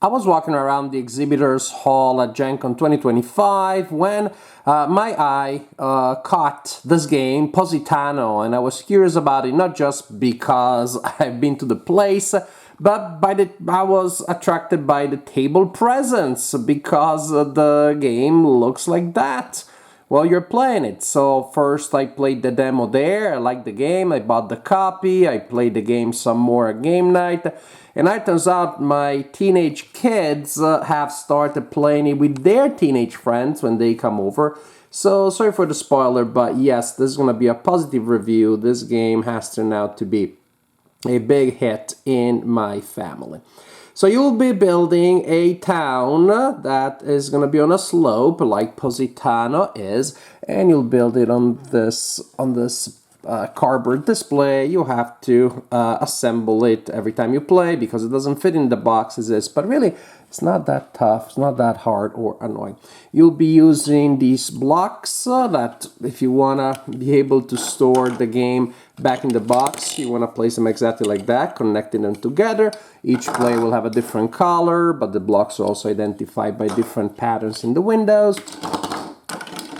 I was walking around the exhibitors hall at Gen Con 2025 when my eye caught this game, Positano, and I was curious about it not just because I've been to the place, but I was attracted by the table presence because the game looks like that while you're playing it. So first I played the demo there, I liked the game, I bought the copy, I played the game some more at game night, and it turns out my teenage kids have started playing it with their teenage friends when they come over. So sorry for the spoiler, but yes, this is going to be a positive review. This game has turned out to be a big hit in my family. So you'll be building a town that is going to be on a slope like Positano is, and you'll build it on this cardboard display. You have to assemble it every time you play because it doesn't fit in the boxes, but really it's not that tough, it's not that hard or annoying. You'll be using these blocks that if you want to be able to store the game back in the box, you want to place them exactly like that, connecting them together. Each player will have a different color, but the blocks are also identified by different patterns in the windows.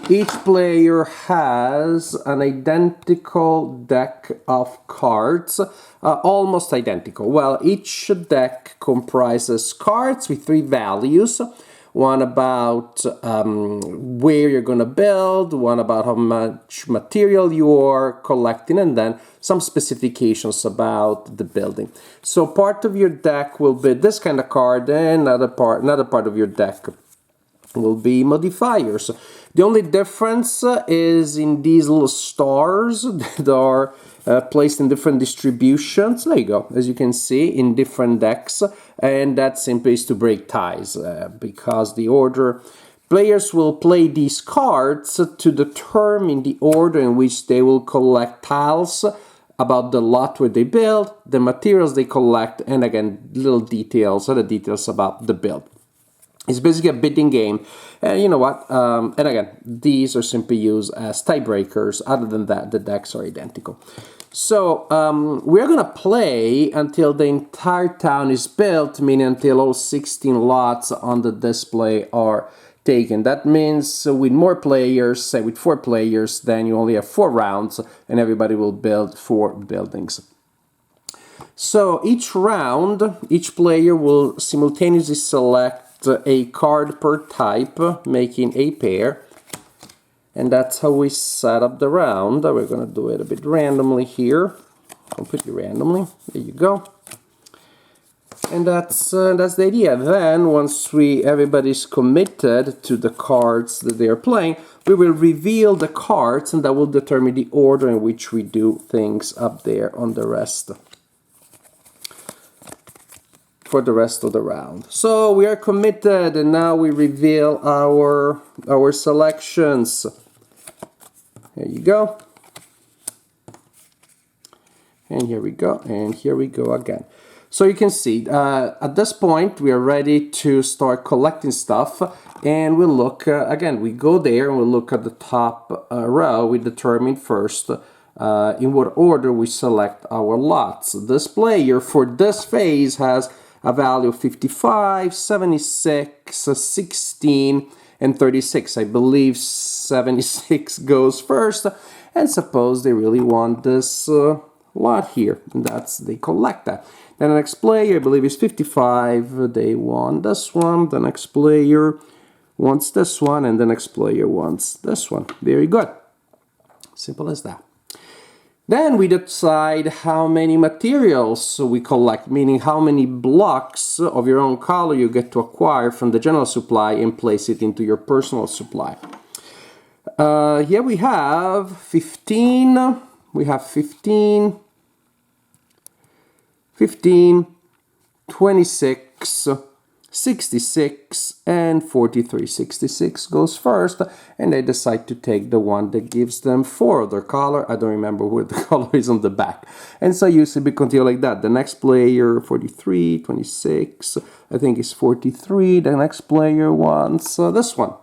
Each player has an identical deck of cards, almost identical. Well, each deck comprises cards with 3 values. One about where you're going to build, one about how much material you are collecting, and then some specifications about the building. So part of your deck will be this kind of card, and another part of your deck will be modifiers. The only difference is in these little stars that are placed in different distributions. There you go, as you can see, in different decks, and that simply is to break ties because the order players will play these cards to determine the order in which they will collect tiles about the lot where they build, the materials they collect, and again little details, other details about the build. It's basically a bidding game, and you know what, and again, these are simply used as tiebreakers. Other than that, the decks are identical. So we're gonna play until the entire town is built, meaning until all 16 lots on the display are taken. That means with more players, say with 4 players, then you only have 4 rounds, and everybody will build 4 buildings. So each round, each player will simultaneously select a card per type, making a pair, and that's how we set up the round. We're going to do it a bit randomly here, completely randomly. There you go, and that's the idea. Then once everybody's committed to the cards that they are playing, we will reveal the cards, and that will determine the order in which we do things up there on the rest. For the rest of the round. So we are committed, and now we reveal our selections. There you go. And here we go, and here we go again. So you can see, at this point, we are ready to start collecting stuff, and we'll look, again, we go there, and we'll look at the top row. We determine first in what order we select our lots. This player, for this phase, has a value of 55, 76, 16, and 36. I believe 76 goes first, and suppose they really want this lot here, and they collect that. Then the next player, I believe, is 55, they want this one, the next player wants this one, and the next player wants this one. Very good. Simple as that. Then we decide how many materials we collect, meaning how many blocks of your own color you get to acquire from the general supply and place it into your personal supply. Here we have 15, 26, 66, and 43. 66 goes first, and they decide to take the one that gives them 4 of their color. I don't remember where the color is on the back. And so you simply continue like that. The next player, 43, 26, I think it's 43. The next player wants this one.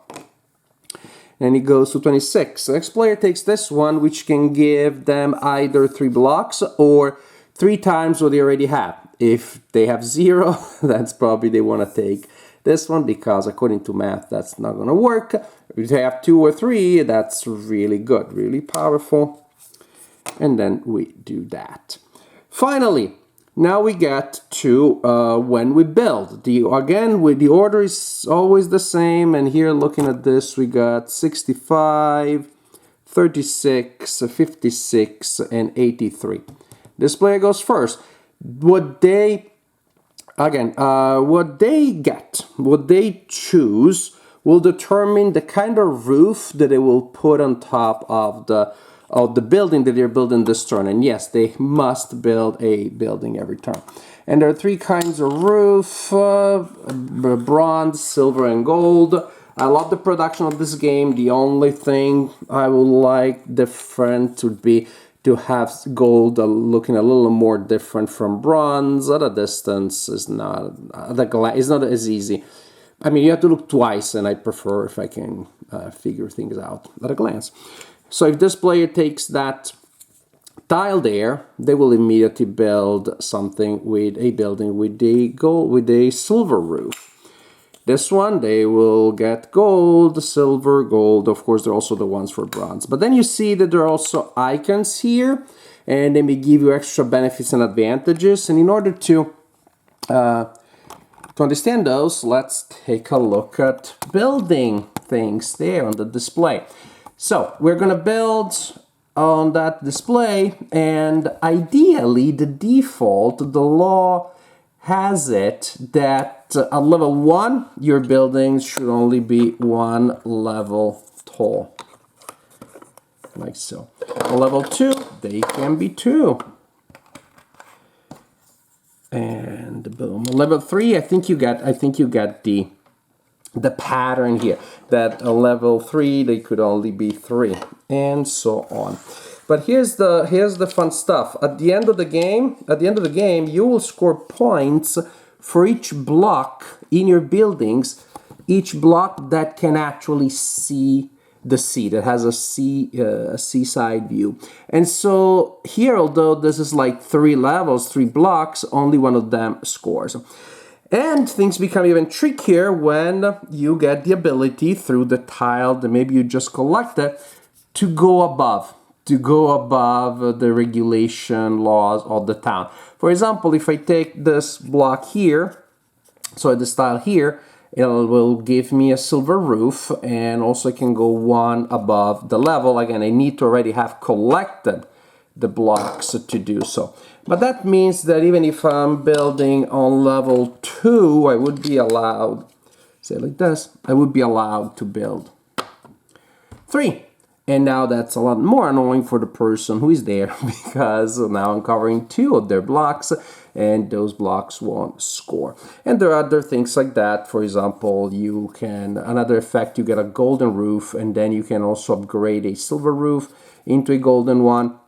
And it goes to 26. The next player takes this one, which can give them either 3 blocks or 3 times what they already have. If they have 0, that's probably they want to take this one, because according to math, that's not going to work. If they have 2 or 3, that's really good, really powerful. And then we do that. Finally, now we get to when we build. Again, the order is always the same. And here, looking at this, we got 65, 36, 56, and 83. This player goes first. What they choose will determine the kind of roof that they will put on top of the building that they're building this turn. And yes, they must build a building every turn. And there are 3 kinds of roof: bronze, silver, and gold. I love the production of this game. The only thing I would like different would be to have gold looking a little more different from bronze. At a distance is not as easy. I mean, you have to look twice, and I prefer if I can figure things out at a glance. So if this player takes that tile there, they will immediately build something with a building with a silver roof. This one, they will get gold, silver, gold. Of course, they're also the ones for bronze. But then you see that there are also icons here, and they may give you extra benefits and advantages. And in order to understand those, let's take a look at building things there on the display. So we're going to build on that display, and ideally, the default, the law has it that at level 1, your buildings should only be 1 level tall, like so. At level 2, they can be 2, and boom. Level 3, I think you get the pattern here, that a level 3 they could only be 3, and so on. But here's the fun stuff. At the end of the game, you will score points for each block in your buildings, each block that can actually see the sea, that has a seaside view. And so here, although this is like 3 levels, 3 blocks, only one of them scores. And things become even trickier when you get the ability through the tile that maybe you just collected to go above the regulation laws of the town. For example, if I take this block here, so this tile here, it will give me a silver roof, and also I can go 1 above the level. Again, I need to already have collected the blocks to do so. But that means that even if I'm building on level 2, I would be allowed, say like this, I would be allowed to build 3. And now that's a lot more annoying for the person who is there, because now I'm covering 2 of their blocks, and those blocks won't score. And there are other things like that. For example, another effect, you get a golden roof, and then you can also upgrade a silver roof into a golden one.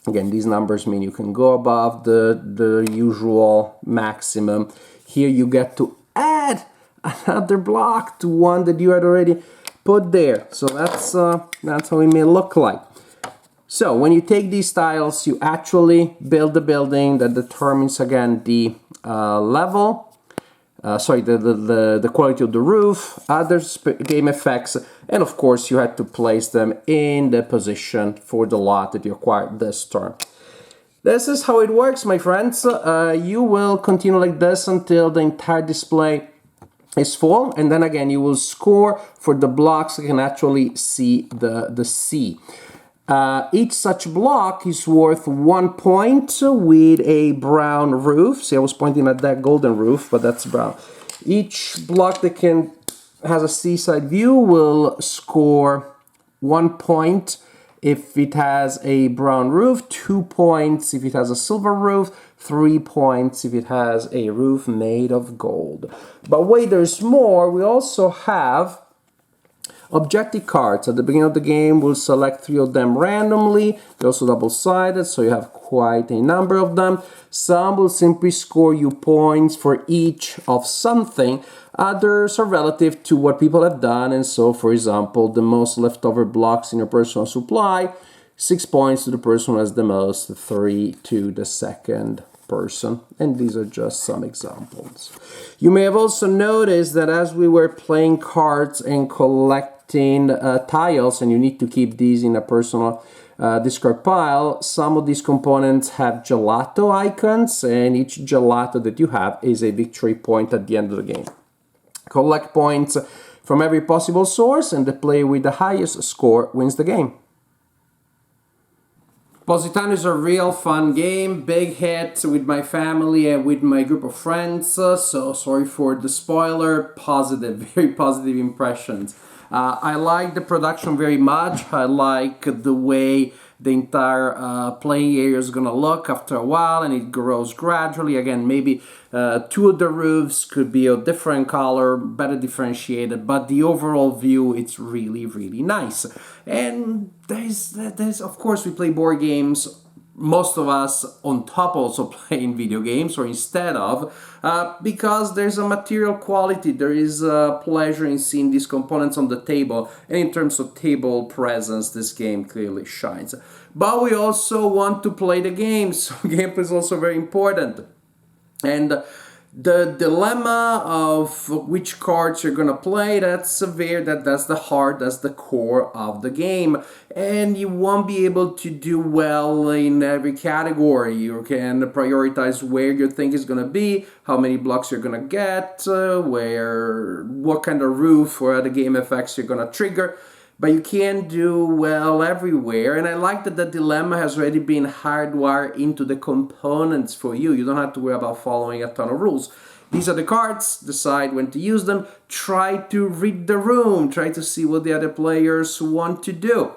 Again, these numbers mean you can go above the usual maximum. Here you get to add another block to one that you had already put there. So that's how it may look like. So when you take these tiles, you actually build the building that determines, again, the level, the quality of the roof, other game effects, and of course you had to place them in the position for the lot that you acquired this turn. This is how it works, my friends. You will continue like this until the entire display is full, and then again you will score for the blocks that can actually see the sea. Each such block is worth 1 point with a brown roof. See, I was pointing at that golden roof, but that's brown. Each block that has a seaside view will score 1 point if it has a brown roof, 2 points if it has a silver roof, 3 points if it has a roof made of gold. But wait, there's more. We also have objective cards. At the beginning of the game, we'll select 3 of them randomly. They're also double-sided, so you have quite a number of them. Some will simply score you points for each of something. Others are relative to what people have done, and so, for example, the most leftover blocks in your personal supply, 6 points to the person who has the most, 3 to the second person. And these are just some examples. You may have also noticed that as we were playing cards and collecting tiles, and you need to keep these in a personal discard pile, some of these components have gelato icons, and each gelato that you have is a victory point at the end of the game. Collect points from every possible source, and the player with the highest score wins the game. Positano is a real fun game, big hit with my family and with my group of friends, so sorry for the spoiler, positive, very positive impressions. I like the production very much. I like the way the entire playing area is gonna look after a while, and it grows gradually. Again, maybe two of the roofs could be a different color, better differentiated, but the overall view, it's really, really nice. And there's of course, we play board games, most of us on top also playing video games or instead of, because there's a material quality, there is a pleasure in seeing these components on the table, and in terms of table presence, this game clearly shines. But we also want to play the game, so gameplay is also very important. And the dilemma of which cards you're gonna play, that's the heart, that's the core of the game. And you won't be able to do well in every category. You can prioritize where you think is gonna be, how many blocks you're gonna get, what kind of roof or other game effects you're gonna trigger. But you can't do well everywhere, and I like that the dilemma has already been hardwired into the components for you. You don't have to worry about following a ton of rules. These are the cards, decide when to use them, try to read the room, try to see what the other players want to do.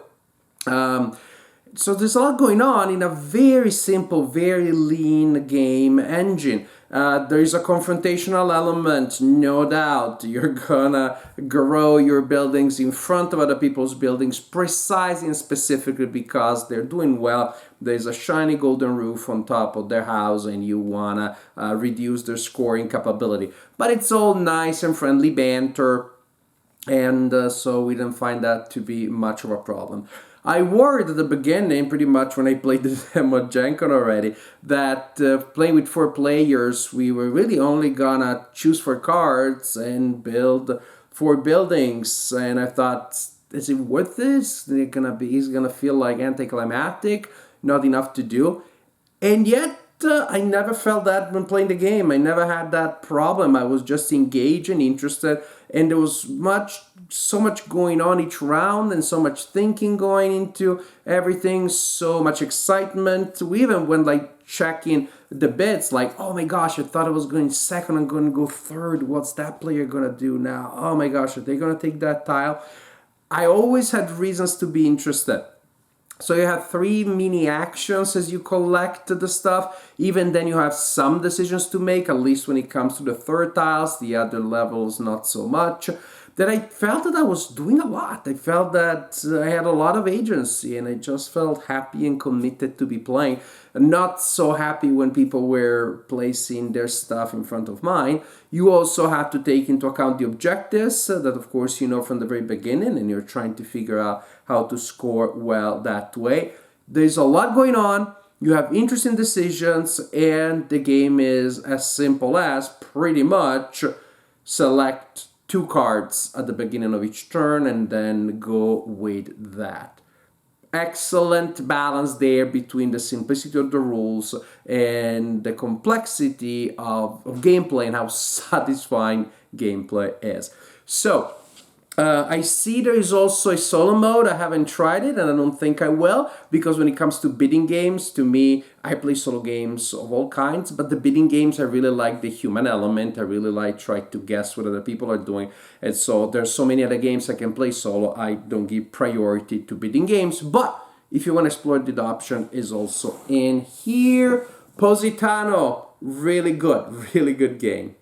So there's a lot going on in a very simple, very lean game engine. There is a confrontational element, no doubt. You're gonna grow your buildings in front of other people's buildings precisely and specifically because they're doing well. There's a shiny golden roof on top of their house and you wanna reduce their scoring capability. But it's all nice and friendly banter, and so we didn't find that to be much of a problem. I worried at the beginning, pretty much when I played the demo at Gen Con already, that playing with 4 players, we were really only gonna choose 4 cards and build 4 buildings. And I thought, is it worth this? He's gonna feel like anticlimactic, not enough to do. And yet, I never felt that when playing the game. I never had that problem. I was just engaged and interested, and there was so much going on each round, and so much thinking going into everything, so much excitement. We even went checking the bits, like, oh my gosh, I thought I was going second, I'm going to go third. What's that player going to do now? Oh my gosh, are they going to take that tile? I always had reasons to be interested. So you have 3 mini actions as you collect the stuff. Even then you have some decisions to make, at least when it comes to the 3rd tiles, the other levels not so much. That I felt that I was doing a lot. I felt that I had a lot of agency, and I just felt happy and committed to be playing. And not so happy when people were placing their stuff in front of mine. You also have to take into account the objectives that of course you know from the very beginning, and you're trying to figure out how to score well that way. There's a lot going on. You have interesting decisions, and the game is as simple as pretty much select 2 cards at the beginning of each turn and then go with that. Excellent balance there between the simplicity of the rules and the complexity of gameplay and how satisfying gameplay is. So, I see there is also a solo mode. I haven't tried it, and I don't think I will, because when it comes to bidding games, to me, I play solo games of all kinds, but the bidding games, I really like the human element. I really like trying to guess what other people are doing, and so there's so many other games I can play solo. I don't give priority to bidding games, but if you want to explore, the option is also in here. Positano, really good game.